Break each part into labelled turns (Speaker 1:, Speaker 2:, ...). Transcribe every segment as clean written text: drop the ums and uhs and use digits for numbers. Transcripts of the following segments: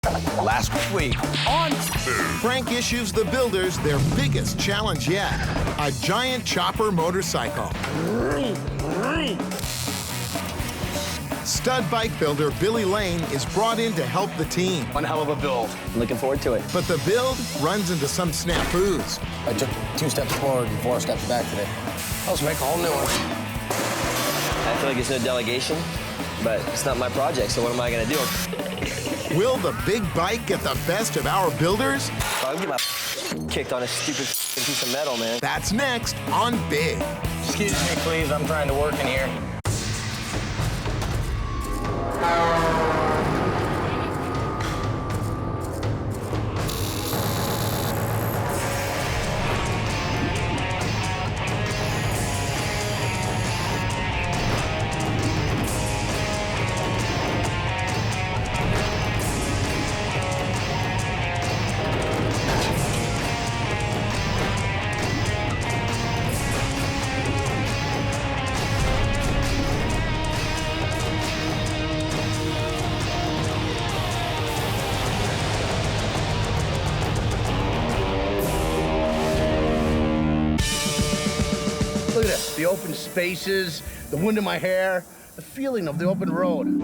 Speaker 1: Last week on
Speaker 2: Frank issues the builders their biggest challenge yet, a giant chopper motorcycle. Stud bike builder Billy Lane is brought in to help the team.
Speaker 1: One hell of a build.
Speaker 3: Looking forward to it.
Speaker 2: But the build runs into some snafus.
Speaker 4: I took 2 steps forward and 4 steps back today. Let's make a whole new one.
Speaker 3: I feel like it's no delegation, but it's not my project, so what am I gonna do?
Speaker 2: Will the big bike get the best of our builders?
Speaker 3: I'll get my kicked on a stupid piece of metal, man.
Speaker 2: That's next on Big.
Speaker 4: Excuse me, please. I'm trying to work in here.
Speaker 5: Look at this, the open spaces, the wind in my hair, the feeling of the open road.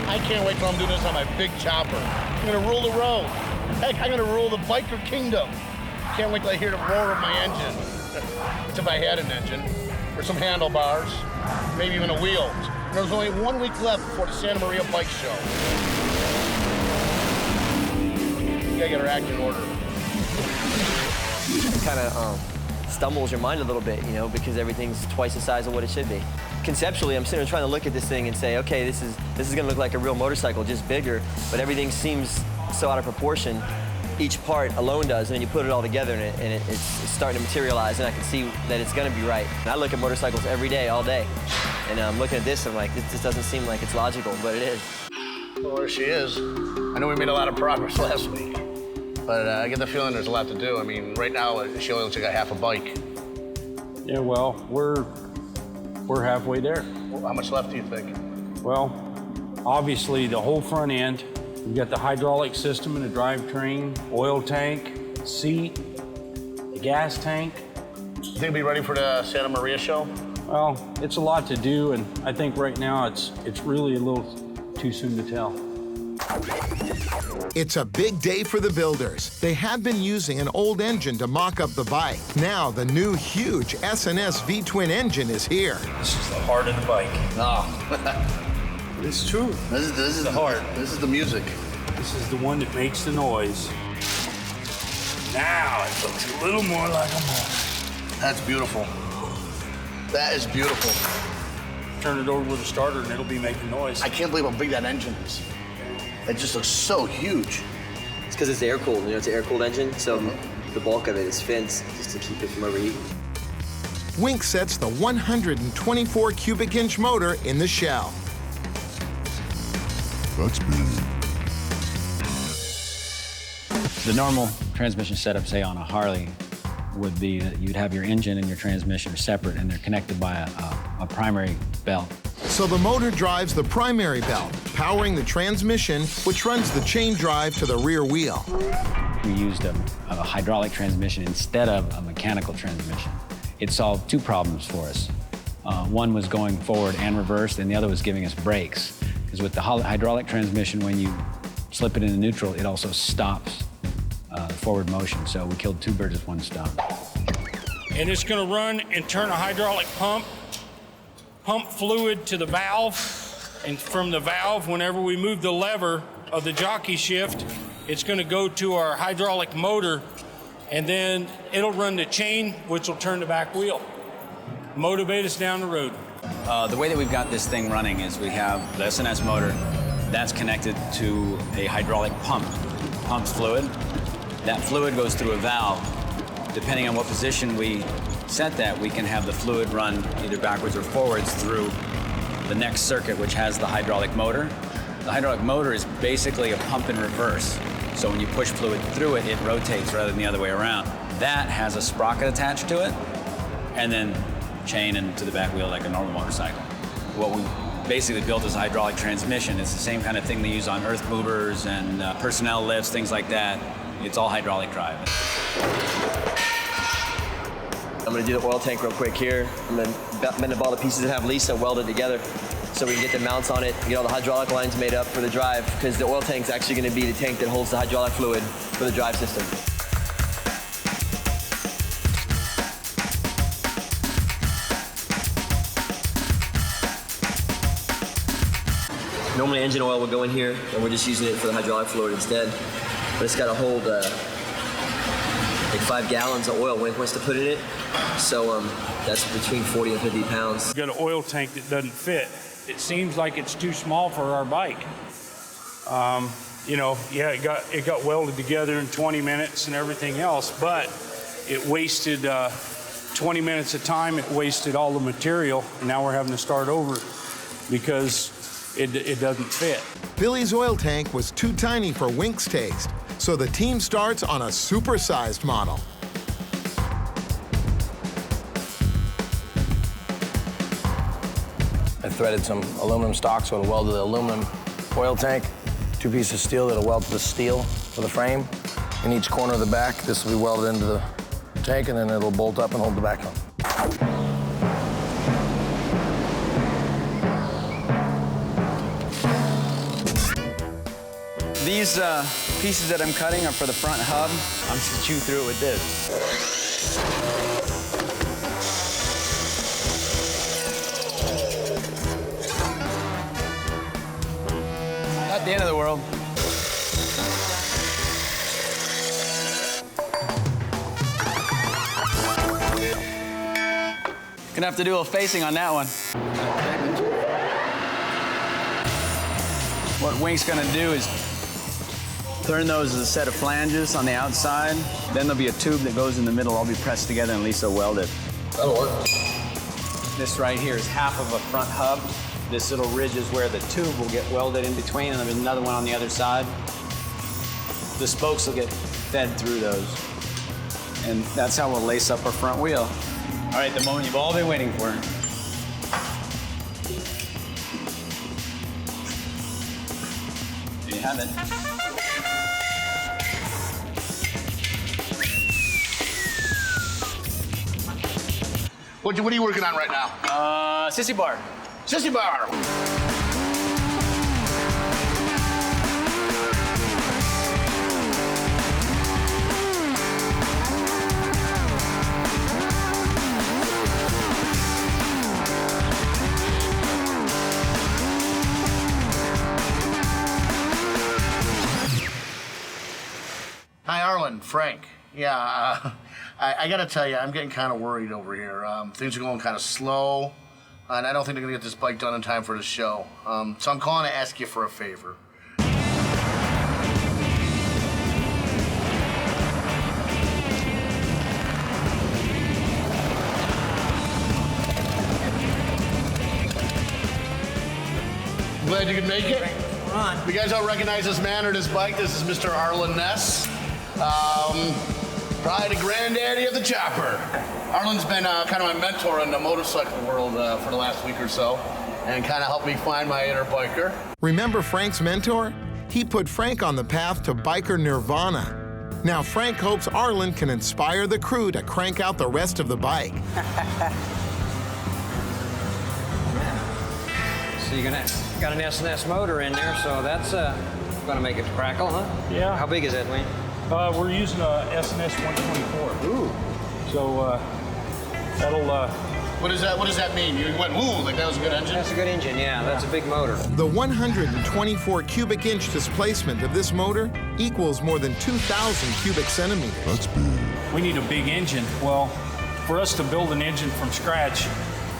Speaker 5: I can't wait till I'm doing this on my big chopper. I'm gonna rule the road. Heck, I'm gonna rule the biker kingdom. Can't wait till I hear the roar of my engine. As if I had an engine, or some handlebars, maybe even a wheel. There's only 1 week left before the Santa Maria Bike Show. We gotta get our act in order.
Speaker 3: It kind of stumbles your mind a little bit, you know, because everything's twice the size of what it should be. Conceptually, I'm sitting there trying to look at this thing and say, okay, this is gonna look like a real motorcycle, just bigger, but everything seems so out of proportion. Each part alone does, and then you put it all together, and it's starting to materialize, and I can see that it's gonna be right. And I look at motorcycles every day, all day, and I'm looking at this, and I'm like, this doesn't seem like it's logical, but it is.
Speaker 5: Well, there she is. I know we made a lot of progress last week, but I get the feeling there's a lot to do. I mean, right now, she only looks like a half a bike.
Speaker 6: Yeah, well, we're halfway there.
Speaker 5: Well, how much left do you think?
Speaker 6: Well, obviously the whole front end, we've got the hydraulic system and the drivetrain, oil tank, seat, the gas tank.
Speaker 5: You think we'll be ready for the Santa Maria show?
Speaker 6: Well, it's a lot to do, and I think right now it's really a little too soon to tell.
Speaker 2: It's a big day for the builders. They have been using an old engine to mock up the bike. Now the new huge S&S V-twin engine is here.
Speaker 6: This is the heart of the bike.
Speaker 5: Oh,
Speaker 6: It's true.
Speaker 5: this is the heart. This is the music.
Speaker 6: This is the one that makes the noise. Now it looks a little more like a motor.
Speaker 5: That's beautiful. That is beautiful.
Speaker 6: Turn it over with a starter and it'll be making noise.
Speaker 5: I can't believe how big that engine is. It just looks so huge.
Speaker 3: It's because it's air-cooled, you know, it's an air-cooled engine, so the bulk of it is fins, just to keep it from overheating.
Speaker 2: Wink sets the 124 cubic inch motor in the shell.
Speaker 7: That's big.
Speaker 8: The normal transmission setup, say on a Harley, would be that you'd have your engine and your transmission are separate and they're connected by a primary belt.
Speaker 2: So the motor drives the primary belt, powering the transmission, which runs the chain drive to the rear wheel.
Speaker 8: We used a hydraulic transmission instead of a mechanical transmission. It solved 2 problems for us. One was going forward and reverse, and the other was giving us brakes. Because with the hydraulic transmission, when you slip it into neutral, it also stops forward motion. So we killed 2 birds with 1 stone.
Speaker 6: And it's gonna run and turn a hydraulic pump fluid to the valve, and from the valve, whenever we move the lever of the jockey shift, it's gonna go to our hydraulic motor, and then it'll run the chain, which will turn the back wheel, motivate us down the road.
Speaker 8: The way that we've got this thing running is we have the S&S motor that's connected to a hydraulic pump. Pumps fluid. That fluid goes through a valve. Depending on what position we set that, we can have the fluid run either backwards or forwards through the next circuit, which has the hydraulic motor. The hydraulic motor is basically a pump in reverse. So when you push fluid through it, it rotates rather than the other way around. That has a sprocket attached to it, and then chain into the back wheel like a normal motorcycle. What we basically built is a hydraulic transmission. It's the same kind of thing they use on earth movers and personnel lifts, things like that. It's all hydraulic drive.
Speaker 3: I'm gonna do the oil tank real quick here. I'm gonna bend up all the pieces and have Lisa weld it together so we can get the mounts on it, get all the hydraulic lines made up for the drive, because the oil tank's actually gonna be the tank that holds the hydraulic fluid for the drive system. Normally engine oil would go in here, and we're just using it for the hydraulic fluid instead. But it's got to hold like 5 gallons of oil Wink wants to put in it. So that's between 40 and 50 pounds.
Speaker 6: We've got an oil tank that doesn't fit. It seems like it's too small for our bike. Yeah, it got welded together in 20 minutes and everything else, but it wasted 20 minutes of time. It wasted all the material, and now we're having to start over because it doesn't fit.
Speaker 2: Billy's oil tank was too tiny for Wink's taste, so the team starts on a supersized model.
Speaker 4: I threaded some aluminum stock so it'll weld to the aluminum oil tank. 2 pieces of steel that'll weld to the steel for the frame. In each corner of the back, this will be welded into the tank, and then it'll bolt up and hold the back on.
Speaker 8: These pieces that I'm cutting are for the front hub. I'm just gonna chew through it with this. Not the end of the world. Gonna have to do a little facing on that one. What Wink's gonna do is turn those as a set of flanges on the outside. Then there'll be a tube that goes in the middle, all be pressed together, and Lisa will weld it.
Speaker 4: That'll work.
Speaker 8: This right here is half of a front hub. This little ridge is where the tube will get welded in between, and there's another one on the other side. The spokes will get fed through those. And that's how we'll lace up our front wheel. All right, the moment you've all been waiting for. There you have it.
Speaker 5: What are you working on right now?
Speaker 8: Sissy bar.
Speaker 5: Sissy bar. Hi, Arlen, Frank. Yeah, I gotta tell you, I'm getting kind of worried over here. Things are going kind of slow, and I don't think they're gonna get this bike done in time for the show. So I'm calling to ask you for a favor. Glad you could make it. You guys don't recognize this man or this bike. This is Mr. Arlen Ness. Probably the granddaddy of the chopper. Arlen's been kind of my mentor in the motorcycle world for the last week or so, and kind of helped me find my inner biker.
Speaker 2: Remember Frank's mentor? He put Frank on the path to biker nirvana. Now Frank hopes Arlen can inspire the crew to crank out the rest of the bike.
Speaker 7: So you got an S&S motor in there, so that's gonna make it crackle, huh?
Speaker 6: Yeah.
Speaker 7: How big is that, Wayne?
Speaker 6: We're using a S&S 124.
Speaker 7: Ooh.
Speaker 6: So that'll.
Speaker 5: What does that mean? You went woo, like that was a good engine?
Speaker 7: That's a good engine, yeah. That's a big motor.
Speaker 2: The 124 cubic inch displacement of this motor equals more than 2,000 cubic centimeters. That's big.
Speaker 6: We need a big engine. Well, for us to build an engine from scratch,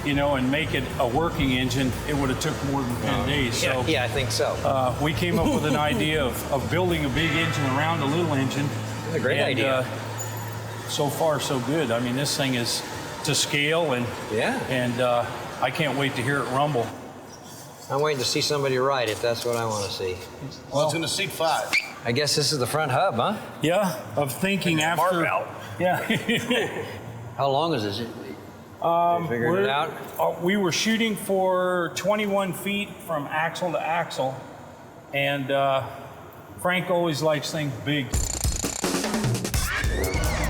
Speaker 6: and make it a working engine, it would have took more than 10 days. So
Speaker 7: Yeah, I think so.
Speaker 6: we came up with an idea of building a big engine around a little engine.
Speaker 7: That's a great idea.
Speaker 6: So far, so good. I mean, this thing is to scale, and I can't wait to hear it rumble.
Speaker 7: I'm waiting to see somebody ride it. That's what I want to see.
Speaker 5: Well, it's in the seat 5.
Speaker 7: I guess this is the front hub, huh?
Speaker 6: Yeah, of thinking after.
Speaker 7: Barbell.
Speaker 6: Yeah.
Speaker 7: How long is this? Figured it out.
Speaker 6: We were shooting for 21 feet from axle to axle, and Frank always likes things big.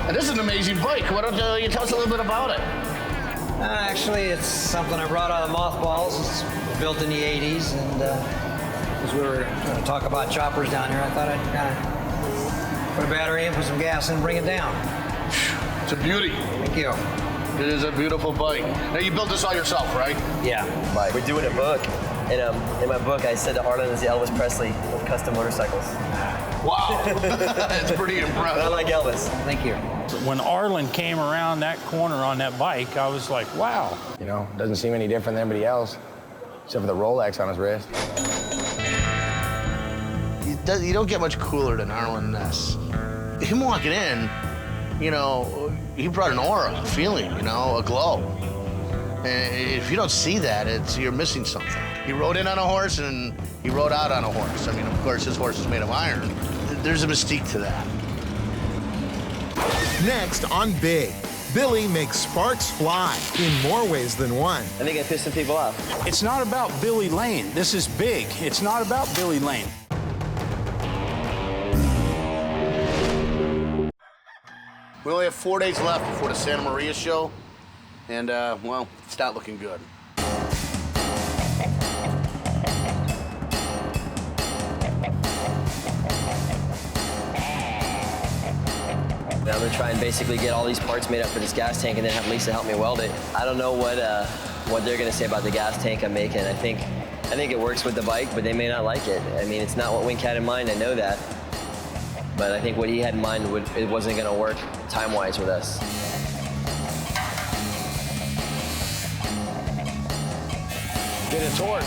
Speaker 5: And this is an amazing bike. Why don't you tell us a little bit about it?
Speaker 7: Actually, it's something I brought out of the mothballs. It's built in the 80s, and as we were going to talk about choppers down here, I thought I'd kind of put a battery in, put some gas in, and bring it down.
Speaker 5: It's a beauty.
Speaker 7: Thank you.
Speaker 5: It is a beautiful bike. Now, you built this all yourself, right?
Speaker 7: Yeah.
Speaker 3: We're doing a book, and in my book, I said that Arlen is the Elvis Presley of custom motorcycles.
Speaker 5: Wow. That's pretty impressive.
Speaker 3: I like Elvis.
Speaker 7: Thank you.
Speaker 6: When Arlen came around that corner on that bike, I was like, wow.
Speaker 4: You know, doesn't seem any different than anybody else, except for the Rolex on his wrist.
Speaker 5: You don't get much cooler than Arlen Ness. Him walking in, you know, he brought an aura, a feeling, you know, a glow. And if you don't see that, you're missing something. He rode in on a horse and he rode out on a horse. I mean, of course, his horse is made of iron. There's a mystique to that.
Speaker 2: Next on Big, Billy makes sparks fly in more ways than one.
Speaker 3: I think I pissed some people off.
Speaker 6: It's not about Billy Lane. This is big. It's not about Billy Lane.
Speaker 5: We only have 4 days left before the Santa Maria show, and, well, it's not looking good.
Speaker 3: I'm gonna try and basically get all these parts made up for this gas tank and then have Lisa help me weld it. I don't know what they're gonna say about the gas tank I'm making. I think it works with the bike, but they may not like it. I mean, it's not what Wink had in mind, I know that. But I think what he had in mind, it wasn't gonna work time-wise with us.
Speaker 4: Get a torch.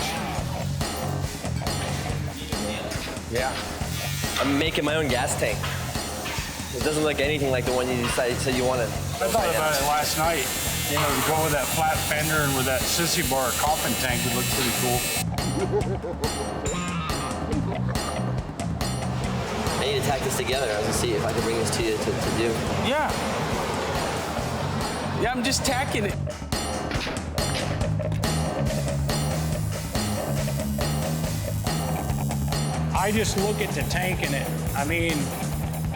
Speaker 4: Yeah.
Speaker 3: I'm making my own gas tank. It doesn't look anything like the one you said you wanted.
Speaker 6: I thought about it last night. You know, to go with that flat fender and with that sissy bar coffin tank would look pretty cool.
Speaker 3: I need to tack this together. I was gonna see if I could bring this to you to do.
Speaker 9: Yeah. Yeah, I'm just tacking it.
Speaker 6: I just look at the tank and I mean,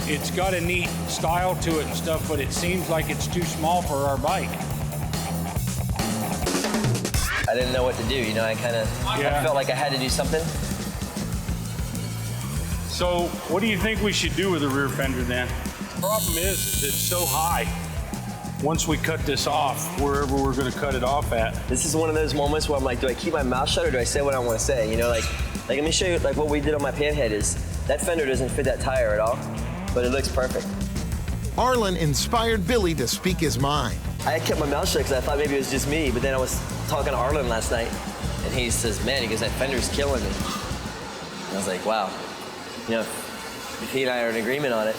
Speaker 6: it's got a neat style to it and stuff, but it seems like it's too small for our bike.
Speaker 3: I didn't know what to do, you know, I felt like I had to do something.
Speaker 6: So what do you think we should do with the rear fender then? The problem is it's so high. Once we cut this off, wherever we're gonna cut it off at.
Speaker 3: This is one of those moments where I'm like, do I keep my mouth shut or do I say what I want to say? You know, like let me show you like what we did on my panhead is that fender doesn't fit that tire at all, but it looks perfect.
Speaker 2: Arlen inspired Billy to speak his mind.
Speaker 3: I kept my mouth shut because I thought maybe it was just me, but then I was talking to Arlen last night, and he says, man, he goes, that fender's killing me. And I was like, wow. You know, if he and I are in agreement on it.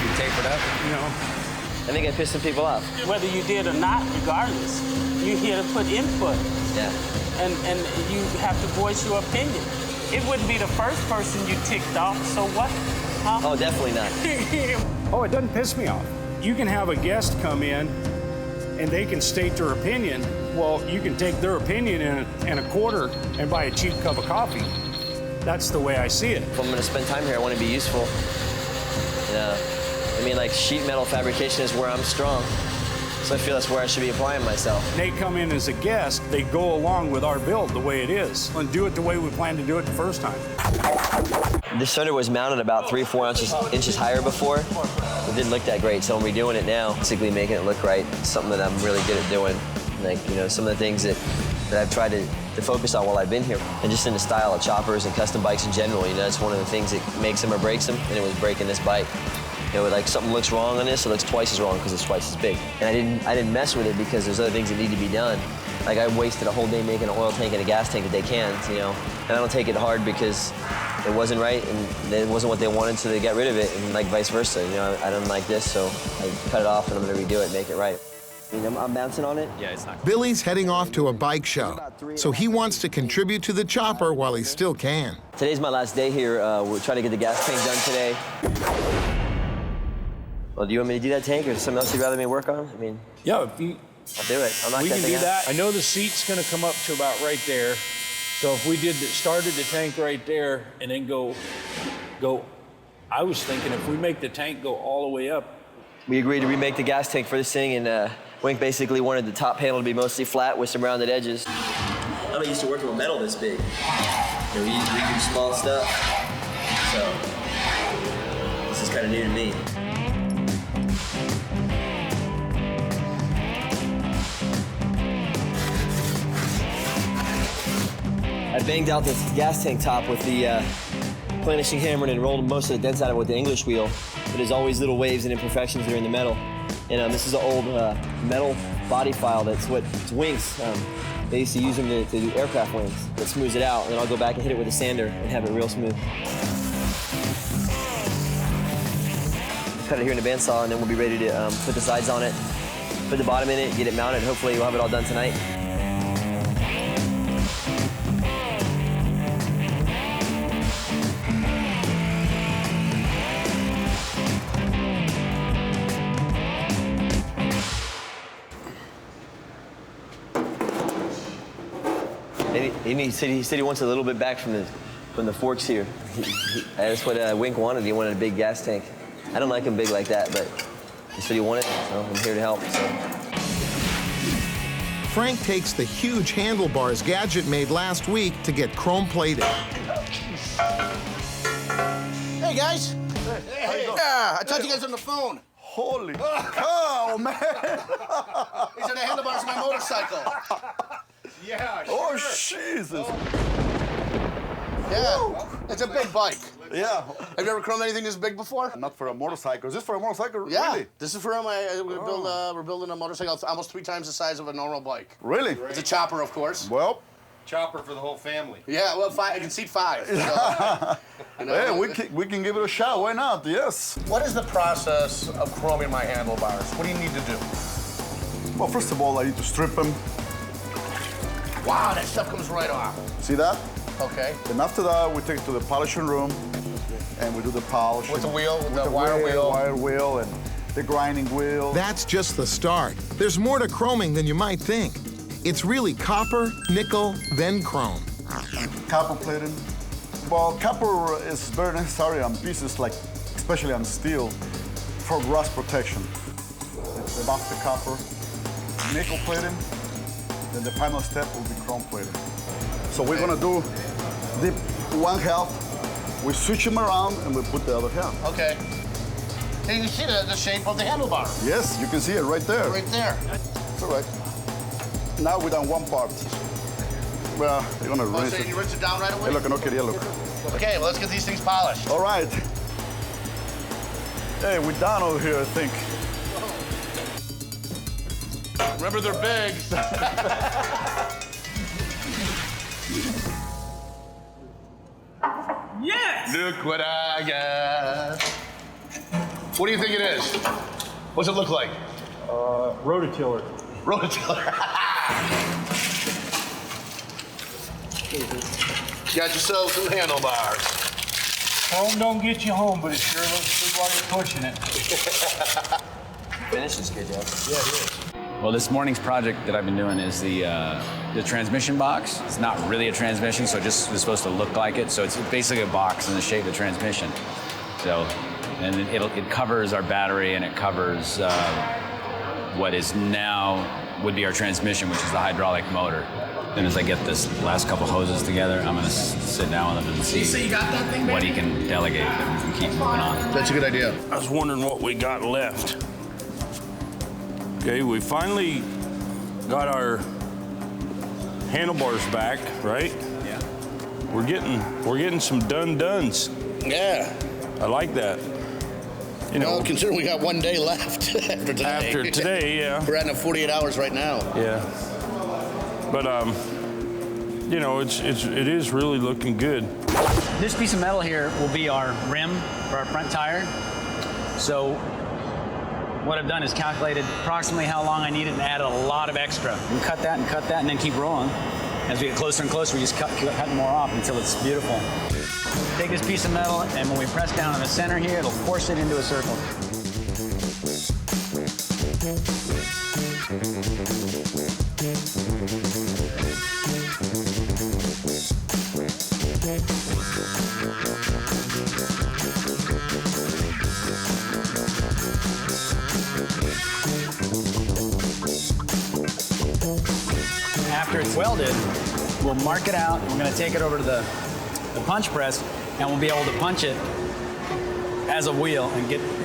Speaker 7: You tapered up?
Speaker 6: You know,
Speaker 3: I think I pissed some people off.
Speaker 9: Whether you did or not, regardless, you're here to put input.
Speaker 3: Yeah.
Speaker 9: And you have to voice your opinion. It wouldn't be the first person you ticked off, so what? Huh?
Speaker 3: Oh, definitely not.
Speaker 6: oh, it doesn't piss me off. You can have a guest come in and they can state their opinion. Well, you can take their opinion in a quarter and buy a cheap cup of coffee. That's the way I see it.
Speaker 3: If I'm gonna spend time here, I wanna be useful. Yeah. I mean, like sheet metal fabrication is where I'm strong. So I feel that's where I should be applying myself.
Speaker 6: They come in as a guest, they go along with our build the way it is and do it the way we planned to do it the first time.
Speaker 3: This fender was mounted about 3 or 4 inches higher before. It didn't look that great, so when we're doing it now, basically making it look right, it's something that I'm really good at doing. Like, you know, some of the things that I've tried to focus on while I've been here. And just in the style of choppers and custom bikes in general, you know, it's one of the things that makes them or breaks them, and it was breaking this bike. You know, like something looks wrong on this, it looks twice as wrong because it's twice as big. And I didn't mess with it because there's other things that need to be done. Like I wasted a whole day making an oil tank and a gas tank at they can, you know. And I don't take it hard because it wasn't right and it wasn't what they wanted, so they got rid of it, and like vice versa. You know, I don't like this, so I cut it off and I'm gonna redo it, make it right. I mean, I'm bouncing on it.
Speaker 8: Yeah, it's not.
Speaker 2: Billy's heading off to a bike show, so he wants to contribute to the chopper while he still can.
Speaker 3: Today's my last day here. We're trying to get the gas tank done today. Well, do you want me to do that tank, or is there something else you'd rather me work on? I mean,
Speaker 6: Yeah, if you,
Speaker 3: I'll do it. I'll knock
Speaker 6: we
Speaker 3: that
Speaker 6: can
Speaker 3: thing
Speaker 6: do
Speaker 3: out.
Speaker 6: that. I know the seat's gonna come up to about right there. So if we started the tank right there and then go, I was thinking if we make the tank go all the way up.
Speaker 3: We agreed to remake the gas tank for this thing, and Wink basically wanted the top panel to be mostly flat with some rounded edges. I'm not used to working with metal this big. You know, we do small stuff, so this is kind of new to me. I banged out this gas tank top with the planishing hammer and rolled most of the dents out of it with the English wheel. But there's always little waves and imperfections there in the metal. And this is an old metal body file it's wings. They used to use them to do aircraft wings. That smooths it out, and then I'll go back and hit it with a sander and have it real smooth. Cut it here in the bandsaw, and then we'll be ready to put the sides on it, put the bottom in it, get it mounted. Hopefully we'll have it all done tonight. He said he wants a little bit back from the forks here. That's what Wink wanted. He wanted a big gas tank. I don't like him big like that, but he said he wanted it, so I'm here to help. So.
Speaker 2: Frank takes the huge handlebars Gadget made last week to get chrome plated.
Speaker 5: Hey, guys. Hey. Yeah, I talked to you guys on the phone.
Speaker 1: Holy cow, man.
Speaker 5: These are the handlebars of my motorcycle. Yeah, sure.
Speaker 1: Oh, Jesus.
Speaker 5: Yeah, it's a big bike.
Speaker 1: Yeah.
Speaker 5: Have you ever chromed anything this big before?
Speaker 1: Not for a motorcycle. Is this for a motorcycle?
Speaker 5: Yeah.
Speaker 1: Really?
Speaker 5: This is for we're building a motorcycle almost 3 times the size of a normal bike.
Speaker 1: Really?
Speaker 5: It's a chopper, of course.
Speaker 1: Well,
Speaker 10: Chopper for the whole family.
Speaker 5: Yeah, well, 5. I can seat 5. So, you know,
Speaker 1: hey, we can give it a shot. Why not? Yes.
Speaker 5: What is the process of chroming my handlebars? What do you need to do?
Speaker 1: Well, first of all, I need to strip them.
Speaker 5: Wow, that stuff comes right off.
Speaker 1: See that?
Speaker 5: Okay.
Speaker 1: And after that, we take it to the polishing room, and we do the polish.
Speaker 5: With the wheel, with the wire wheel.
Speaker 1: Wire wheel and the grinding wheel.
Speaker 2: That's just the start. There's more to chroming than you might think. It's really copper, nickel, then chrome.
Speaker 1: Copper plating. Well, copper is very necessary on pieces like, especially on steel, for rust protection. They buff the copper. Nickel plating. Then the final step will be chrome plating. So we're gonna do the one half, we switch them around and we put the other half.
Speaker 5: Okay. And you see the shape of the handlebar.
Speaker 1: Yes, you can see it right there.
Speaker 5: Right there.
Speaker 1: It's all right. Now we're done one part. Well, you're gonna rinse
Speaker 5: So
Speaker 1: it.
Speaker 5: you rinse it down right away?
Speaker 1: Hey, look, okay, yeah, look.
Speaker 5: Okay, well, let's get these things polished.
Speaker 1: All right. Hey, we're done over here, I think.
Speaker 5: Remember, they're big.
Speaker 9: Yes!
Speaker 5: Look what I got. What do you think it is? What's it look like?
Speaker 6: Rototiller.
Speaker 5: Rototiller. Got yourself some handlebars.
Speaker 6: Chrome don't get you home, but it sure looks good while you're pushing it.
Speaker 3: Finish is good, Jeff.
Speaker 6: Yeah, it is.
Speaker 8: Well, this morning's project that I've been doing is the transmission box. It's not really a transmission, so it just is supposed to look like it. So it's basically a box in the shape of a transmission. So, and it covers our battery and it covers what is now would be our transmission, which is the hydraulic motor. Then as I get this last couple hoses together, I'm gonna sit down with him and see
Speaker 5: You got that thing,
Speaker 8: what
Speaker 5: baby?
Speaker 8: he can delegate and keep moving on.
Speaker 5: That's a good idea.
Speaker 6: I was wondering what we got left. Okay, we finally got our handlebars back, right?
Speaker 8: Yeah.
Speaker 6: We're getting some done-dones.
Speaker 5: Yeah.
Speaker 6: I like that. You know,
Speaker 5: Well, considering we got 1 day left after today.
Speaker 6: after today, yeah.
Speaker 5: We're at 48 hours right now.
Speaker 6: Yeah. But you know, it is really looking good.
Speaker 11: This piece of metal here will be our rim for our front tire. So what I've done is calculated approximately how long I need it and added a lot of extra. We cut that and then keep rolling. As we get closer and closer, we just cut more off until it's beautiful. Take this piece of metal, and when we press down in the center here, it'll force it into a circle. After it's welded, we'll mark it out. We're gonna take it over to the punch press, and we'll be able to punch it as a wheel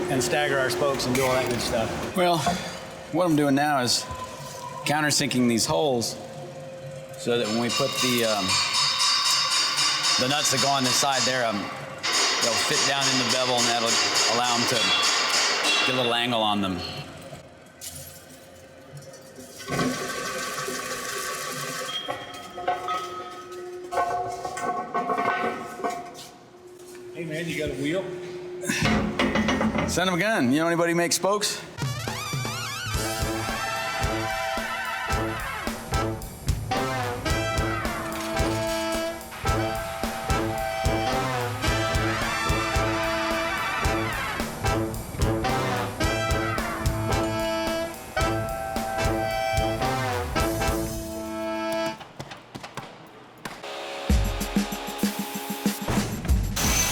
Speaker 11: and stagger our spokes and do all that good stuff.
Speaker 8: Well, what I'm doing now is countersinking these holes so that when we put the nuts that go on this side there, they'll fit down in the bevel, and that'll allow them to get a little angle on them.
Speaker 6: Hey man, you got a wheel?
Speaker 8: Son of a gun. You know anybody make spokes?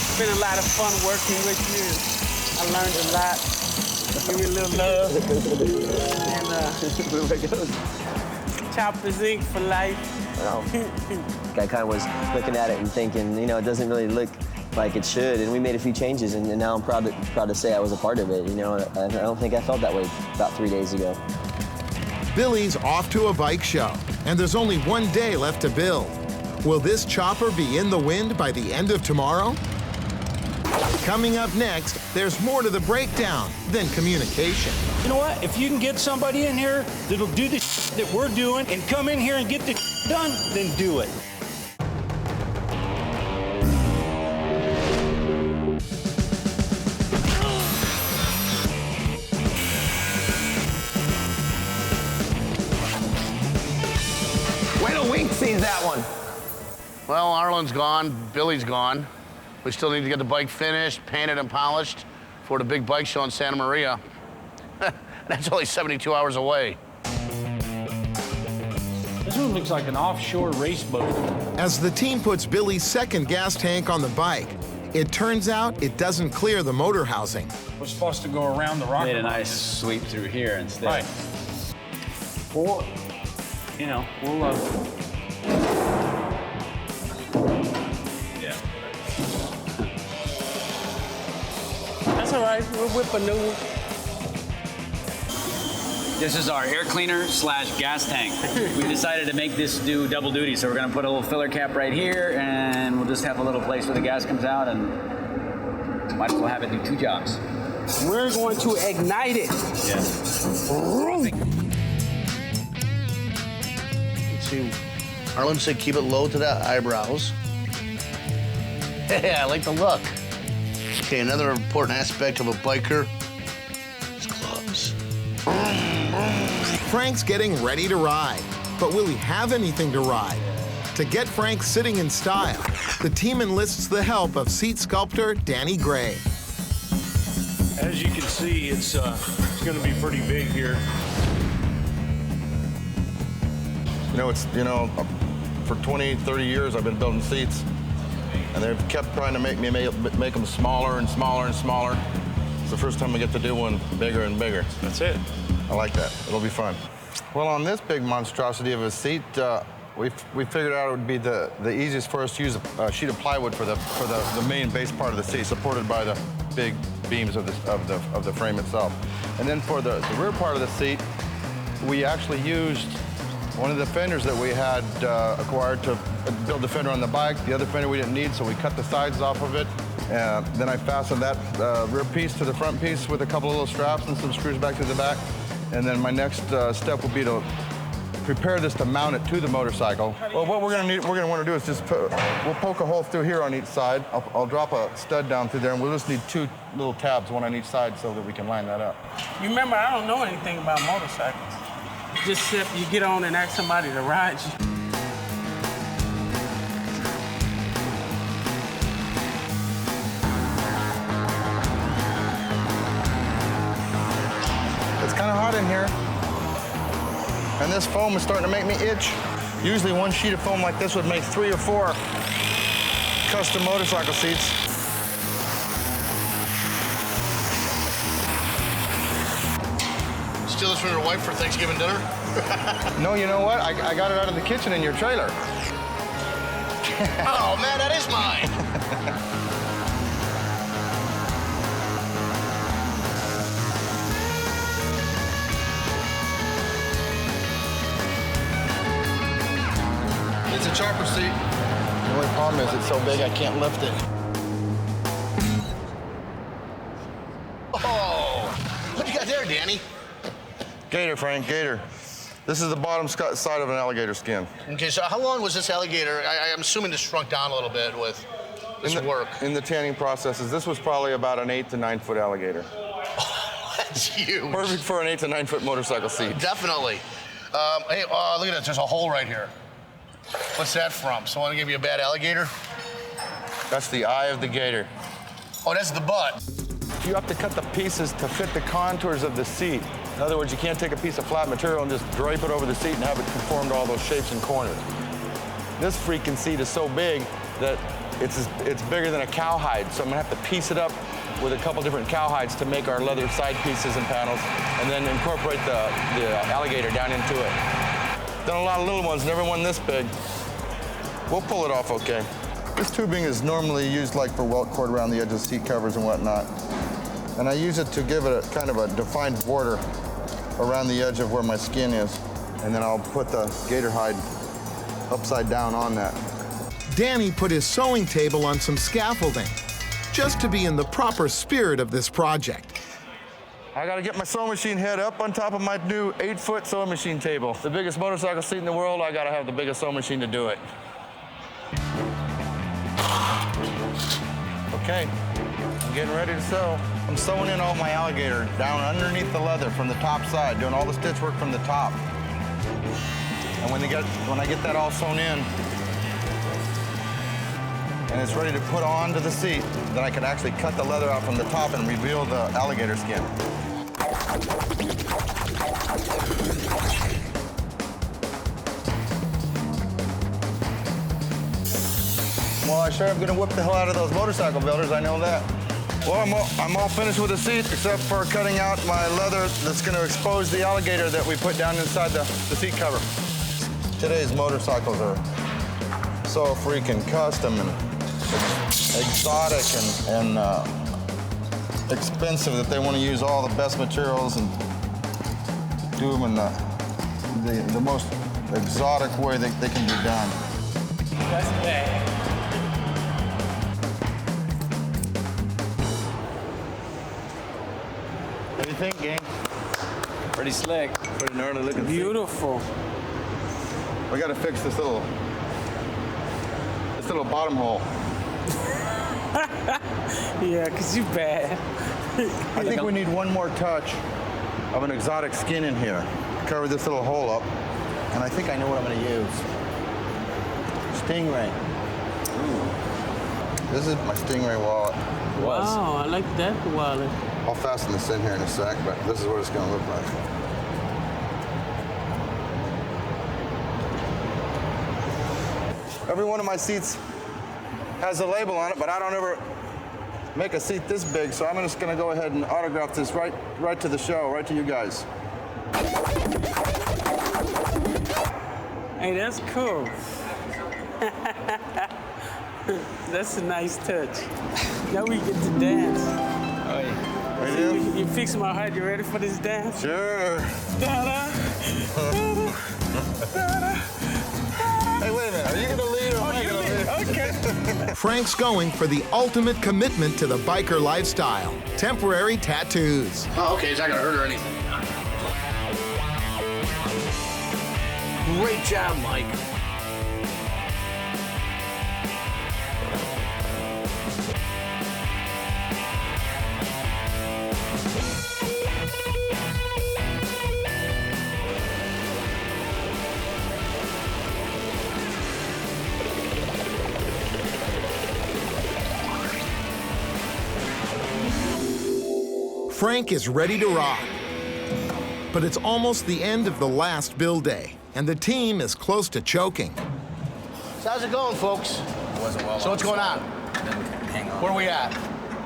Speaker 9: It's been a lot of fun working with you. I learned a lot. Give me a little love. And Choppers Inc. for life.
Speaker 3: I kind of was looking at it and thinking, you know, it doesn't really look like it should. And we made a few changes, and now I'm proud to say I was a part of it. You know, I don't think I felt that way about 3 days ago.
Speaker 2: Billy's off to a bike show, and there's only one day left to build. Will this chopper be in the wind by the end of tomorrow? Coming up next, there's more to the breakdown than communication.
Speaker 6: You know what? If you can get somebody in here that'll do the that we're doing and come in here and get the done, then do it.
Speaker 4: Wait till Wink sees that one.
Speaker 5: Well, Arlen's gone, Billy's gone. We still need to get the bike finished, painted, and polished for the big bike show in Santa Maria. That's only 72 hours away.
Speaker 6: This one looks like an offshore race boat.
Speaker 2: As the team puts Billy's second gas tank on the bike, it turns out it doesn't clear the motor housing.
Speaker 6: We're supposed to go around the rocker.
Speaker 8: Made a nice sweep through here instead.
Speaker 6: Right. Or, you know, we'll
Speaker 8: Yeah.
Speaker 9: That's all right. We'll whip a new one.
Speaker 8: This is our air cleaner / gas tank. We decided to make this do double duty, so we're gonna put a little filler cap right here, and we'll just have a little place where the gas comes out, and might as well have it do 2 jobs.
Speaker 9: We're going to ignite it.
Speaker 8: Yeah.
Speaker 5: Let's see. Arlen said keep it low to the eyebrows. Hey, I like the look. Okay, another important aspect of a biker is gloves.
Speaker 2: Frank's getting ready to ride, but will he have anything to ride? To get Frank sitting in style, the team enlists the help of seat sculptor Danny Gray.
Speaker 6: as you can see, it's going to be pretty big here.
Speaker 12: For 20, 30 years, I've been building seats, and they've kept trying to make me make them smaller and smaller and smaller. It's the first time we get to do one bigger and bigger.
Speaker 6: That's it.
Speaker 12: I like that. It'll be fun. Well, on this big monstrosity of a seat, we figured out it would be the easiest for us to use a sheet of plywood for the main base part of the seat, supported by the big beams of the frame itself. And then for the rear part of the seat, we actually used one of the fenders that we had acquired to build the fender on the bike. The other fender we didn't need, so we cut the sides off of it. Then I fastened that rear piece to the front piece with a couple of little straps and some screws back to the back. And then my next step will be to prepare this to mount it to the motorcycle. Well, what we're gonna want to do is just we'll poke a hole through here on each side. I'll drop a stud down through there, and we'll just need 2 little tabs, one on each side, so that we can line that up.
Speaker 9: You remember, I don't know anything about motorcycles. Just if you get on and ask somebody to ride you.
Speaker 12: It's kind of hot in here. And this foam is starting to make me itch. Usually one sheet of foam like this would make 3 or 4 custom motorcycle seats.
Speaker 5: Steal this from your wife for Thanksgiving dinner?
Speaker 12: No, you know what? I got it out of the kitchen in your trailer.
Speaker 5: Oh, man, that is mine.
Speaker 12: It's a chopper seat. The only problem is it's so big I can't lift it.
Speaker 5: Oh, what you got there, Danny?
Speaker 12: Gator, Frank, gator. This is the bottom side of an alligator skin.
Speaker 5: Okay, so how long was this alligator? I'm assuming this shrunk down a little bit with this work.
Speaker 12: In the tanning processes, this was probably about an 8 to 9 foot alligator.
Speaker 5: That's huge.
Speaker 12: Perfect for an 8 to 9 foot motorcycle seat.
Speaker 5: Definitely. Hey, look at this. There's a hole right here. What's that from? Someone to give you a bad alligator?
Speaker 12: That's the eye of the gator.
Speaker 5: Oh, that's the butt.
Speaker 12: You have to cut the pieces to fit the contours of the seat. In other words, you can't take a piece of flat material and just drape it over the seat and have it conform to all those shapes and corners. This freaking seat is so big that it's bigger than a cowhide, so I'm gonna have to piece it up with a couple different cowhides to make our leather side pieces and panels, and then incorporate the alligator down into it. Done a lot of little ones, never one this big. We'll pull it off okay. This tubing is normally used like for welt cord around the edge of seat covers and whatnot. And I use it to give it a kind of a defined border around the edge of where my skin is. And then I'll put the gator hide upside down on that.
Speaker 2: Danny put his sewing table on some scaffolding, just to be in the proper spirit of this project.
Speaker 12: I gotta get my sewing machine head up on top of my new 8-foot sewing machine table. The biggest motorcycle seat in the world, I gotta have the biggest sewing machine to do it. Okay, I'm getting ready to sew. I'm sewing in all my alligator down underneath the leather from the top side, doing all the stitch work from the top. And when I get that all sewn in, and it's ready to put onto the seat, then I can actually cut the leather out from the top and reveal the alligator skin. Well, I sure am gonna whip the hell out of those motorcycle builders, I know that. Well, I'm all finished with the seat, except for cutting out my leather that's gonna expose the alligator that we put down inside the seat cover. Today's motorcycles are so freaking custom and exotic and expensive that they want to use all the best materials and do them in the most exotic way that they can be done.
Speaker 9: That's bad.
Speaker 12: What do you think, gang?
Speaker 8: Pretty slick.
Speaker 12: Pretty gnarly looking.
Speaker 9: Beautiful.
Speaker 12: We got to fix this little bottom hole.
Speaker 9: Yeah, because you bad.
Speaker 12: I think we need one more touch of an exotic skin in here. Cover this little hole up. And I think I know what I'm going to use. Stingray. Ooh. This is my Stingray wallet.
Speaker 9: Wow, I like that wallet.
Speaker 12: I'll fasten this in here in a sec, but this is what it's going to look like. Every one of my seats has a label on it, but I don't ever make a seat this big, so I'm just gonna go ahead and autograph this right to the show, right to you guys.
Speaker 9: Hey, that's cool. That's a nice touch. Now we get to dance.
Speaker 12: Oh, yeah.
Speaker 9: You fix my heart. You ready for this dance?
Speaker 12: Sure.
Speaker 9: Da-da.
Speaker 12: Hey, wait a minute. Are you gonna lead or am I gonna lead?
Speaker 9: Okay.
Speaker 2: Frank's going for the ultimate commitment to the biker lifestyle, temporary tattoos.
Speaker 5: Oh, okay. It's not gonna hurt or anything. Great job, Mike.
Speaker 2: Frank is ready to rock. But it's almost the end of the last build day, and the team is close to choking.
Speaker 5: So how's it going, folks? So what's going on? Where are we at?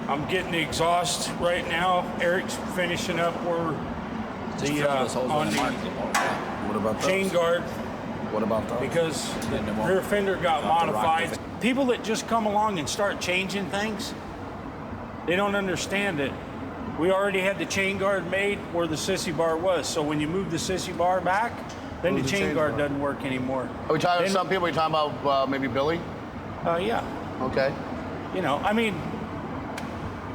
Speaker 6: I'm getting the exhaust right now. Eric's finishing up where the on the
Speaker 4: What about
Speaker 6: chain
Speaker 4: those?
Speaker 6: guard
Speaker 4: What about those?
Speaker 6: because the rear fender got modified. People that just come along and start changing things, they don't understand it. We already had the chain guard made where the sissy bar was. So when you move the sissy bar back, then the chain guard doesn't work anymore.
Speaker 5: Are we talking to some people? Are you talking about maybe Billy?
Speaker 6: Yeah.
Speaker 5: Okay.
Speaker 6: You know, I mean,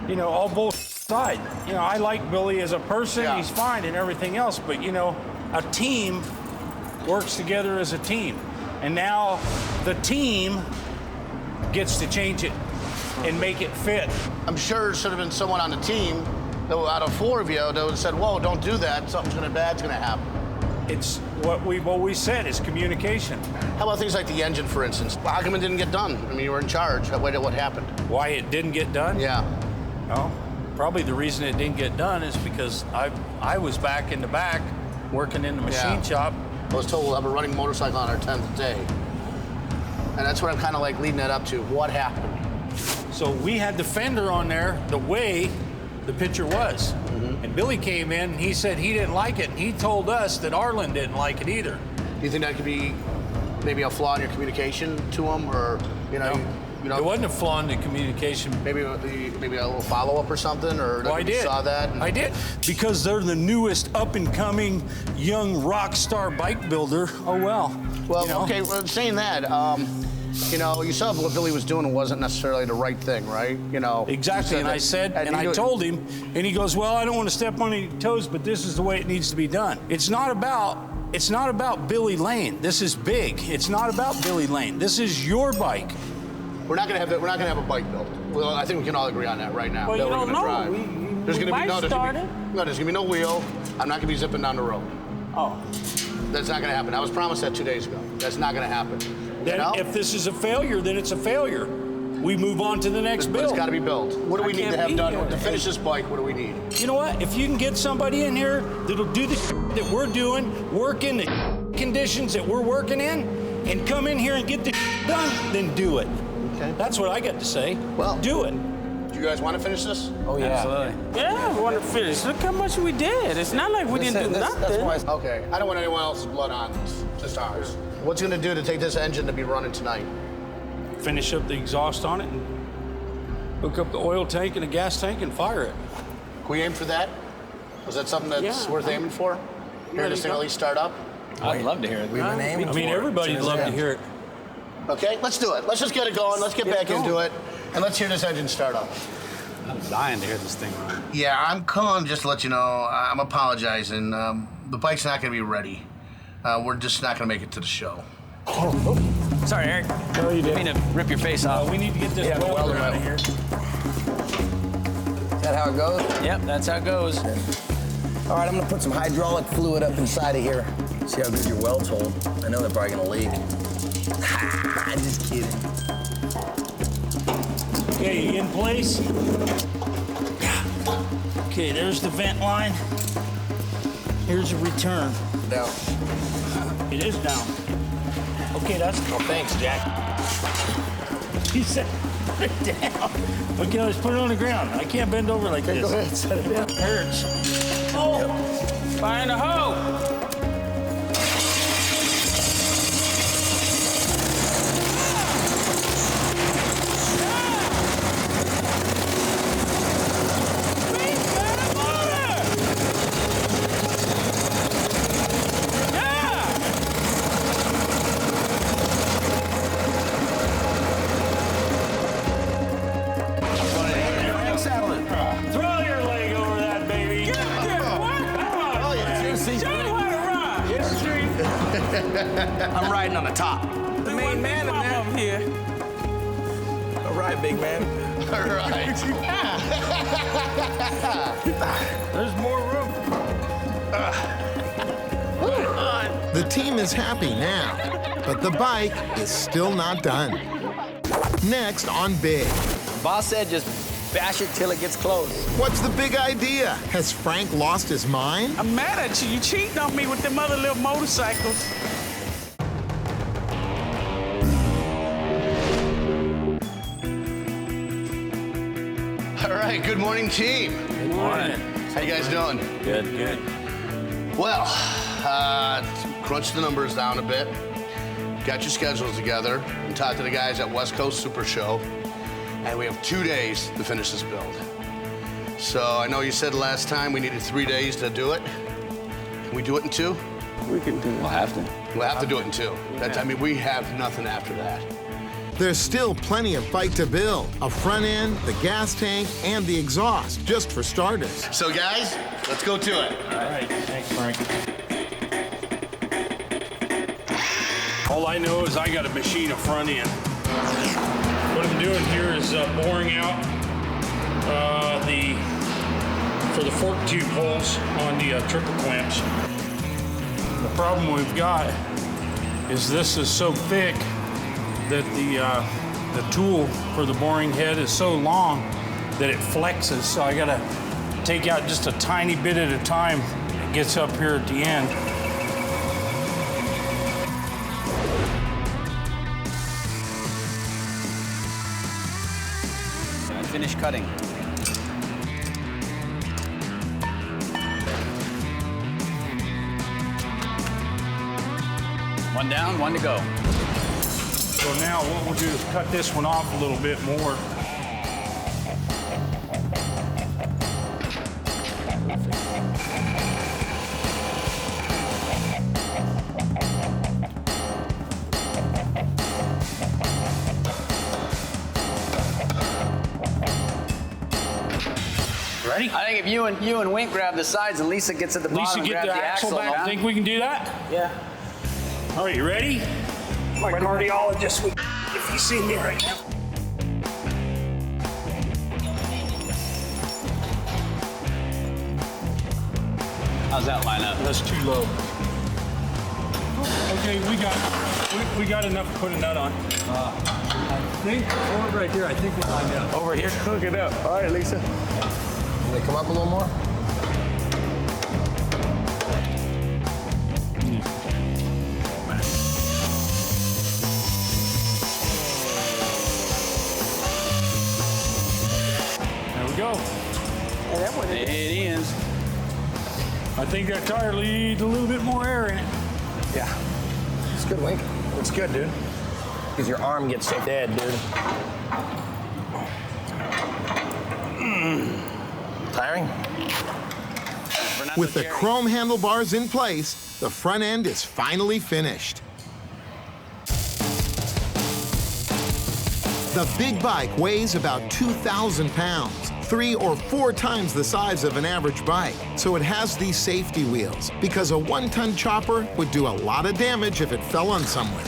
Speaker 6: you know, all both sides. You know, I like Billy as a person.
Speaker 5: Yeah.
Speaker 6: He's fine and everything else. But, you know, a team works together as a team. And now the team gets to change it and make it fit.
Speaker 5: I'm sure there should have been someone on the team that, out of 4 of you that would have said, whoa, don't do that. Something bad's going to happen.
Speaker 6: It's what we've always said is communication.
Speaker 5: How about things like the engine, for instance? How come it didn't get done? I mean, you were in charge. What happened?
Speaker 6: Why it didn't get done?
Speaker 5: Yeah.
Speaker 6: Well, probably the reason it didn't get done is because I was back in the back working in the machine shop.
Speaker 5: I was told we'll have a running motorcycle on our 10th day. And that's what I'm kind of like leading that up to. What happened?
Speaker 6: So we had the fender on there the way the picture was. And Billy came in and he said he didn't like it. And he told us that Arlen didn't like it either.
Speaker 5: Do you think that could be maybe a flaw in your communication to him, or you know?
Speaker 6: It wasn't a flaw in the communication.
Speaker 5: Maybe a little follow-up or something, or
Speaker 6: Well, I
Speaker 5: you
Speaker 6: did.
Speaker 5: saw that.
Speaker 6: I did because they're the newest up-and-coming young rock star bike builder. Oh well.
Speaker 5: Well,
Speaker 6: you know?
Speaker 5: okay. Well, saying that, you know, you saw what Billy was doing wasn't necessarily the right thing, right? You know.
Speaker 6: Exactly, and I said, and I told him, and he goes, "Well, I don't want to step on any toes, but this is the way it needs to be done." It's not about Billy Lane. This is big. It's not about Billy Lane. This is your bike.
Speaker 5: We're not gonna have a bike built. Well, I think we can all agree on that right now.
Speaker 9: Well,
Speaker 5: that
Speaker 9: you
Speaker 5: we're
Speaker 9: don't
Speaker 5: gonna
Speaker 9: know.
Speaker 5: drive. There's gonna be no wheel. I'm not gonna be zipping down the road.
Speaker 9: Oh.
Speaker 5: That's not gonna happen. I was promised that 2 days ago. That's not gonna happen.
Speaker 6: Then if this is a failure, then it's a failure. We move on to the next
Speaker 5: But
Speaker 6: build.
Speaker 5: it's got to be built. What do we need to have done to finish this bike? What do we need?
Speaker 6: You know what? If you can get somebody in here that'll do the that we're doing, work in the conditions that we're working in, and come in here and get the done, then do it.
Speaker 5: Okay.
Speaker 6: That's what I got to say.
Speaker 5: Well,
Speaker 6: do it.
Speaker 5: Do you guys want to finish this?
Speaker 4: Oh, yeah.
Speaker 9: Absolutely. Yeah, we want to finish. Look how much we did. It's not like we didn't do nothing.
Speaker 5: That's why. Okay. I don't want anyone else's blood on this. Just ours. What's it going to do to take this engine to be running tonight?
Speaker 6: Finish up the exhaust on it and hook up the oil tank and the gas tank and fire it.
Speaker 5: Can we aim for that? Was that something that's worth aiming for? Hear this thing at least start up?
Speaker 8: I'd love to hear it.
Speaker 4: We've been aiming
Speaker 6: I mean,
Speaker 4: for it
Speaker 6: everybody'd
Speaker 4: since
Speaker 6: love to
Speaker 4: then.
Speaker 6: hear it.
Speaker 5: Okay, let's do it. Let's just get it going. Let's get back into it. And let's hear this engine start up.
Speaker 8: I'm dying to hear this thing run.
Speaker 5: Yeah, I'm calling just to let you know. I'm apologizing. The bike's not going to be ready. We're just not going to make it to the show.
Speaker 8: Sorry, Eric.
Speaker 6: No, you didn't.
Speaker 8: I mean to rip your face off.
Speaker 6: We need to get this welder out of here.
Speaker 4: Is that how it goes?
Speaker 8: Yep, that's how it goes.
Speaker 4: All right, I'm gonna put some hydraulic fluid up inside of here. See how good your welds hold. I know they're probably gonna leak. Ha! Just kidding.
Speaker 6: Okay, in place. Okay, there's the vent line. Here's a return.
Speaker 4: Down.
Speaker 6: It is down. Okay, that's.
Speaker 4: Oh, thanks, Jack.
Speaker 6: He said, put it down. Okay, let's put it on the ground. I can't bend over like this.
Speaker 4: Go ahead, set it down.
Speaker 6: It hurts.
Speaker 9: Oh, fire in the hole.
Speaker 6: Throw your leg over that, baby.
Speaker 4: I'm riding on the top.
Speaker 9: The main man up here.
Speaker 4: All right, big man.
Speaker 5: All right.
Speaker 6: There's more room.
Speaker 2: The team is happy now, but the bike is still not done. Next on Big.
Speaker 3: Boss said just bash it till it gets close.
Speaker 2: What's the big idea? Has Frank lost his mind?
Speaker 9: I'm mad at you. You cheating on me with them other little motorcycles.
Speaker 5: All right, good morning, team.
Speaker 9: Good morning.
Speaker 5: How you guys doing?
Speaker 3: Good, good.
Speaker 5: Well, crunched the numbers down a bit, got your schedules together, and talked to the guys at West Coast Super Show, and we have 2 days to finish this build. So I know you said last time we needed 3 days to do it. Can we do it in 2?
Speaker 9: We can do it.
Speaker 8: We'll have to.
Speaker 5: We'll have to do it in 2. That's, I mean, we have nothing after that.
Speaker 2: There's still plenty of bike to build. A front end, the gas tank, and the exhaust, just for starters.
Speaker 5: So guys, let's go to it.
Speaker 6: All right, thanks, Frank. All I know is I got to machine a front end. What I'm doing here is boring out for the fork tube holes on the triple clamps. The problem we've got is this is so thick that the tool for the boring head is so long that it flexes. So I gotta take out just a tiny bit at a time. It gets up here at the end.
Speaker 8: Finish cutting. One down, one to go.
Speaker 6: So now what we'll do is cut this one off a little bit more. Ready?
Speaker 11: I think if you and Wink grab the sides and Lisa gets at the
Speaker 6: Lisa,
Speaker 11: bottom and
Speaker 6: get
Speaker 11: grab
Speaker 6: the
Speaker 11: the
Speaker 6: axle back.
Speaker 11: down.
Speaker 6: Think we can do that?
Speaker 11: Yeah.
Speaker 6: All right, you ready? My cardiologist would, if you see me right now.
Speaker 8: How's that line up?
Speaker 6: That's too low. Okay, we got enough to put a nut on. I think right here. I think we'll find out.
Speaker 11: Over here, cook it up. All right, Lisa.
Speaker 4: Can they come up a little more?
Speaker 6: There we go.
Speaker 8: It is.
Speaker 6: I think that tire needs a little bit more air in it.
Speaker 4: Yeah. It's good, Wink. Looks good, dude. Because your arm gets so dead, dude. Tiring?
Speaker 2: With the chrome handlebars in place, the front end is finally finished. The big bike weighs about 2,000 pounds, 3 or 4 times the size of an average bike. So it has these safety wheels, because a 1-ton chopper would do a lot of damage if it fell on someone.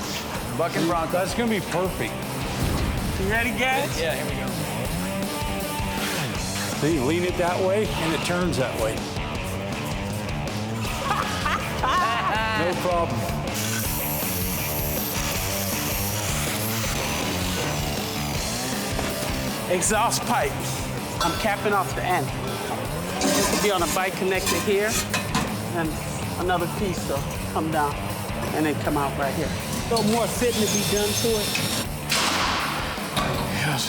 Speaker 11: Bucking Bronco.
Speaker 6: That's gonna be perfect.
Speaker 9: You ready, guys?
Speaker 11: Yeah, here we go.
Speaker 6: So you lean it that way, and it turns that way. No problem.
Speaker 9: Exhaust pipe. I'm capping off the end. This will be on a bike connector here, and another piece will come down and then come out right here. A little more fitting to be done to it.
Speaker 6: Yes,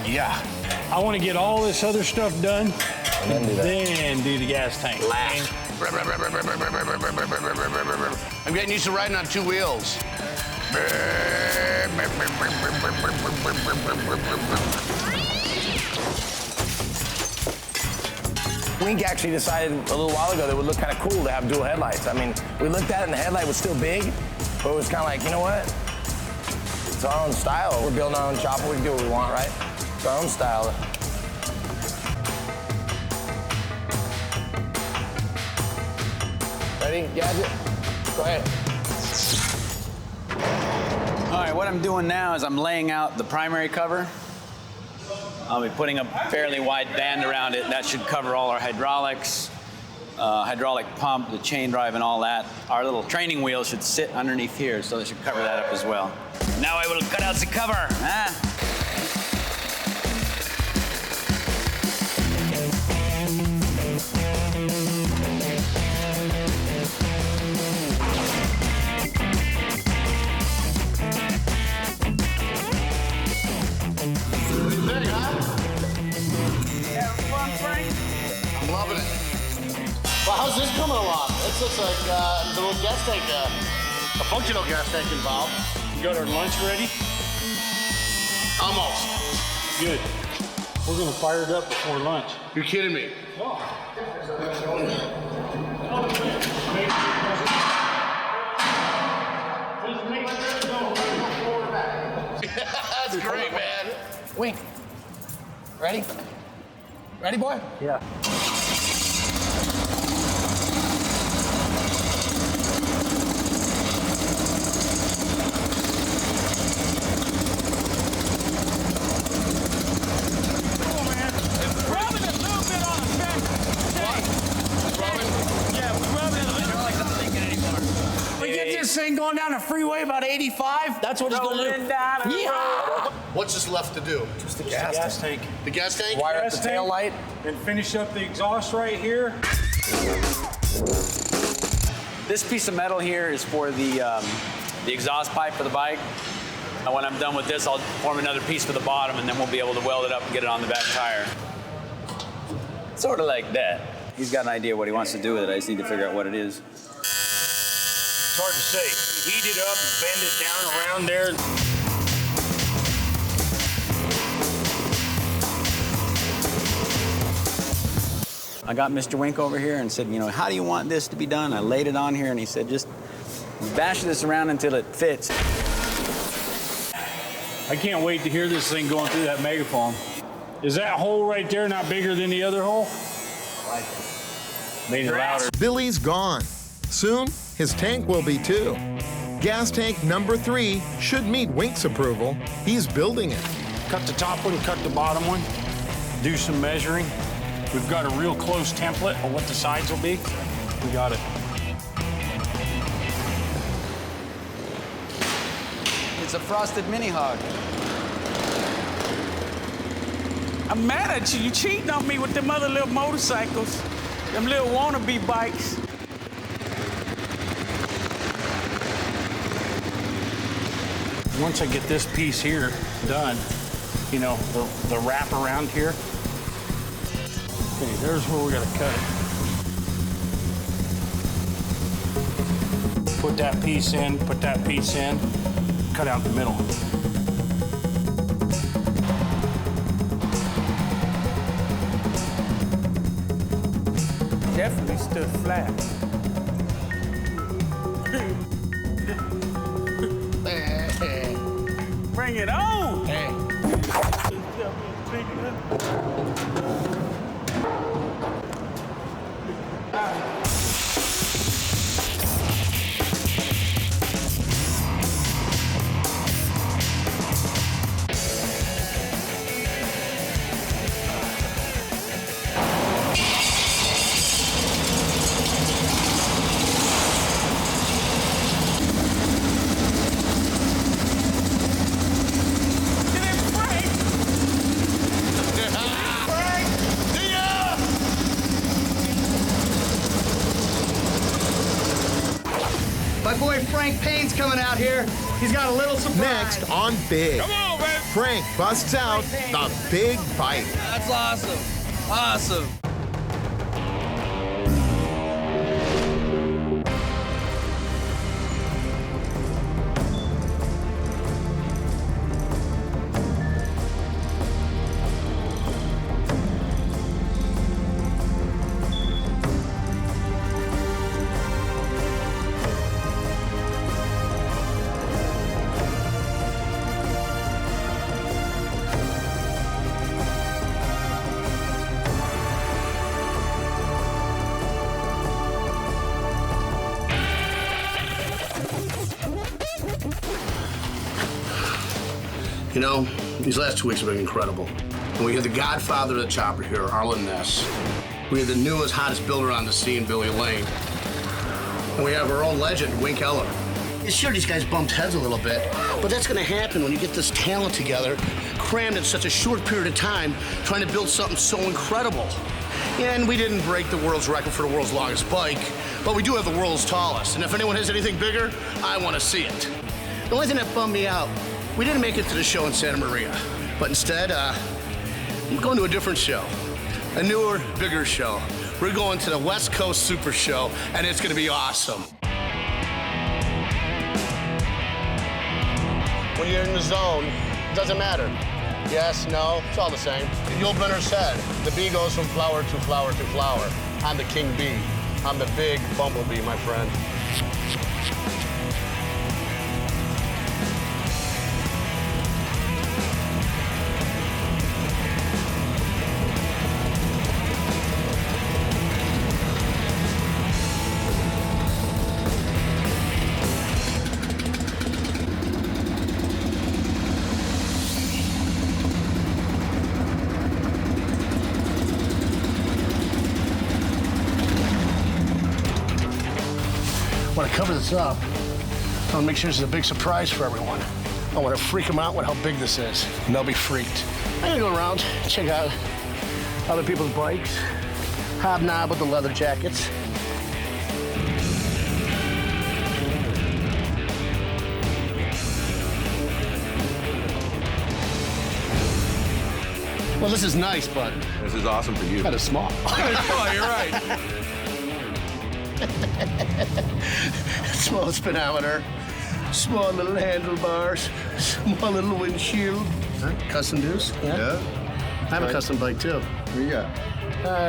Speaker 6: yeah. I want to get all this other stuff done,
Speaker 4: And then do that.
Speaker 6: then do the gas tank.
Speaker 5: I'm getting used to riding on 2 wheels.
Speaker 4: Wink actually decided a little while ago that it would look kind of cool to have dual headlights. I mean, we looked at it and the headlight was still big, but it was kind of like, you know what? It's our own style. We're building our own chopper. We can do what we want, right? It's our own style. Ready, Gadget? Go ahead.
Speaker 8: All right, what I'm doing now is I'm laying out the primary cover. I'll be putting a fairly wide band around it. That should cover all our hydraulics, hydraulic pump, the chain drive, and all that. Our little training wheel should sit underneath here, so that should cover that up as well. Now I will cut out the cover.
Speaker 5: This looks like there's a little gas tank, a functional gas tank involved.
Speaker 6: You got our lunch ready?
Speaker 5: Almost.
Speaker 6: Good. We're gonna fire it up before lunch.
Speaker 5: You're kidding me. That's great, man.
Speaker 4: Wink. Ready? Ready, boy?
Speaker 6: Yeah.
Speaker 9: This thing going down the freeway about 85. That's what it's going to do. Yeah.
Speaker 5: What's just left to do?
Speaker 4: Just the
Speaker 6: Gas tank.
Speaker 5: The gas tank?
Speaker 4: Wire up the tail light.
Speaker 6: And finish up the exhaust right here.
Speaker 11: This piece of metal here is for the exhaust pipe for the bike. And when I'm done with this, I'll form another piece for the bottom, and then we'll be able to weld it up and get it on the back tire. Sort of like that.
Speaker 8: He's got an idea what he wants to do with it. I just need to figure out what it is.
Speaker 6: It's hard to say. Heat it up and bend it down around there.
Speaker 8: I got Mr. Wink over here and said, you know, how do you want this to be done? I laid it on here, and he said, just bash this around until it fits.
Speaker 6: I can't wait to hear this thing going through that megaphone. Is that hole right there not bigger than the other hole? Made it louder.
Speaker 2: Billy's gone. Soon, his tank will be too. Gas tank number 3 should meet Wink's approval. He's building it.
Speaker 6: Cut the top one, cut the bottom one, do some measuring. We've got a real close template of what the sides will be. We got it.
Speaker 8: It's a frosted mini hog.
Speaker 9: I'm mad at you. You cheating on me with them other little motorcycles, them little wannabe bikes.
Speaker 6: Once I get this piece here done, you know, the wrap around here. Okay, there's where we gotta cut it. Put that piece in, put that piece in, cut out the middle.
Speaker 9: Definitely stood flat. Bring it on!
Speaker 5: Hey.
Speaker 13: My boy Frank Payne's coming out here. He's got a little surprise.
Speaker 2: Next on Big.
Speaker 13: Come on, man.
Speaker 2: Frank busts out the big bike.
Speaker 13: That's awesome. Awesome.
Speaker 5: You know, these last 2 weeks have been incredible. And we had the godfather of the chopper here, Arlen Ness. We had the newest, hottest builder on the scene, Billy Lane. And we have our own legend, Wink Eller. Sure, these guys bumped heads a little bit, but that's gonna happen when you get this talent together, crammed in such a short period of time, trying to build something so incredible. And we didn't break the world's record for the world's longest bike, but we do have the world's tallest. And if anyone has anything bigger, I wanna see it. The only thing that bummed me out, we didn't make it to the show in Santa Maria, but instead, I'm going to a different show. A newer, bigger show. We're going to the West Coast Super Show, and it's going to be awesome. When you're in the zone, it doesn't matter. Yes, no, it's all the same. Yul Brynner said, the bee goes from flower to flower to flower. I'm the king bee. I'm the big bumblebee, my friend. When I cover this up, I want to make sure this is a big surprise for everyone. I want to freak them out with how big this is, and they'll be freaked. I'm gonna go around, check out other people's bikes, hobnob with the leather jackets. Well, this is nice, but
Speaker 12: This is awesome for you.
Speaker 5: kind of small.
Speaker 12: Oh, you're right.
Speaker 5: Small speedometer, small little handlebars, small little windshield. Custom deuce?
Speaker 12: Yeah.
Speaker 5: I have a custom bike too.
Speaker 12: What do you got?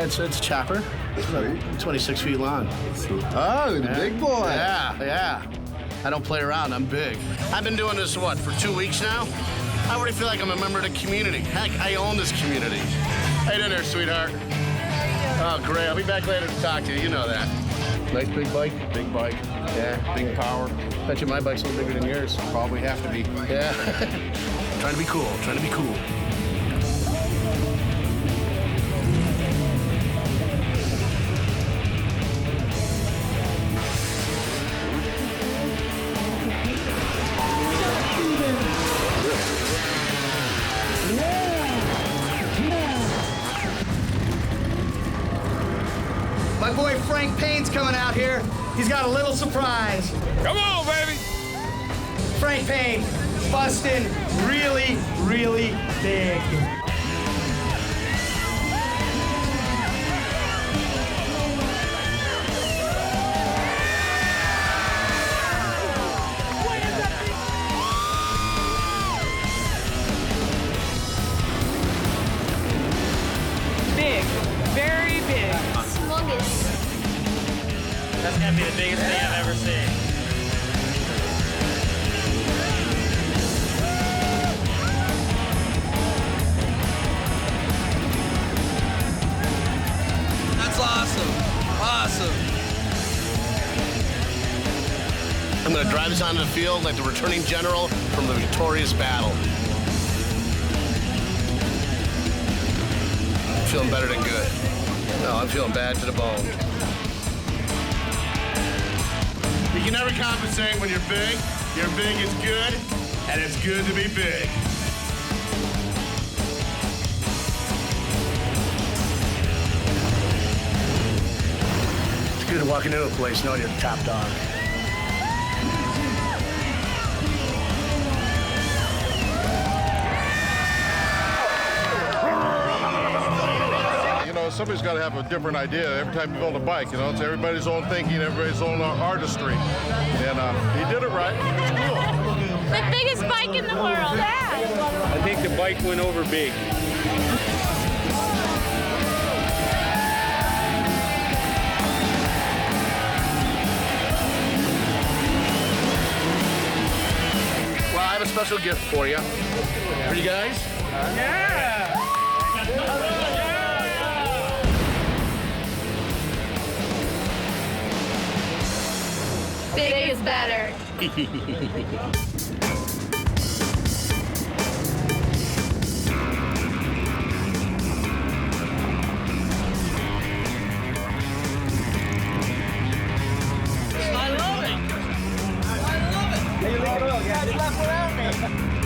Speaker 5: It's a chopper. It's about 26 feet long.
Speaker 12: Oh, the big boy.
Speaker 5: Yeah. I don't play around. I'm big. I've been doing this, what, for 2 weeks now? I already feel like I'm a member of the community. Heck, I own this community. How you doing there, sweetheart? Oh, great. I'll be back later to talk to you. You know that. Nice big bike.
Speaker 12: Big bike.
Speaker 5: Yeah.
Speaker 12: Big power.
Speaker 5: Bet you my bike's a little bigger than yours.
Speaker 12: Probably have to be.
Speaker 5: Yeah. Trying to be cool. Trying to be cool.
Speaker 13: My boy Frank Payne's coming out here. He's got a little surprise.
Speaker 6: Come on, baby.
Speaker 13: Frank Payne, busting really, really big.
Speaker 14: Big, very big.
Speaker 15: Humongous.
Speaker 14: That's gonna be the biggest thing I've ever seen.
Speaker 16: That's awesome. Awesome.
Speaker 5: I'm going to drive this onto the field like the returning general from the victorious battle. I'm feeling better than good. No, I'm feeling bad to the bone. You can never compensate when you're big. Your big is good, and it's good to be big. It's good walking into a place knowing you're the top dog.
Speaker 12: You know, somebody's got to have a different idea every time you build a bike. You know, it's everybody's own thinking, everybody's own artistry. And he did it right. It's cool.
Speaker 15: The biggest bike in the world. Yeah.
Speaker 6: I think the bike went over big.
Speaker 5: Well, I have a special gift for you. For you guys?
Speaker 14: Yeah.
Speaker 15: Big is better.
Speaker 14: I love it. I love it. Hey, you leave it up. Yeah, just left without me.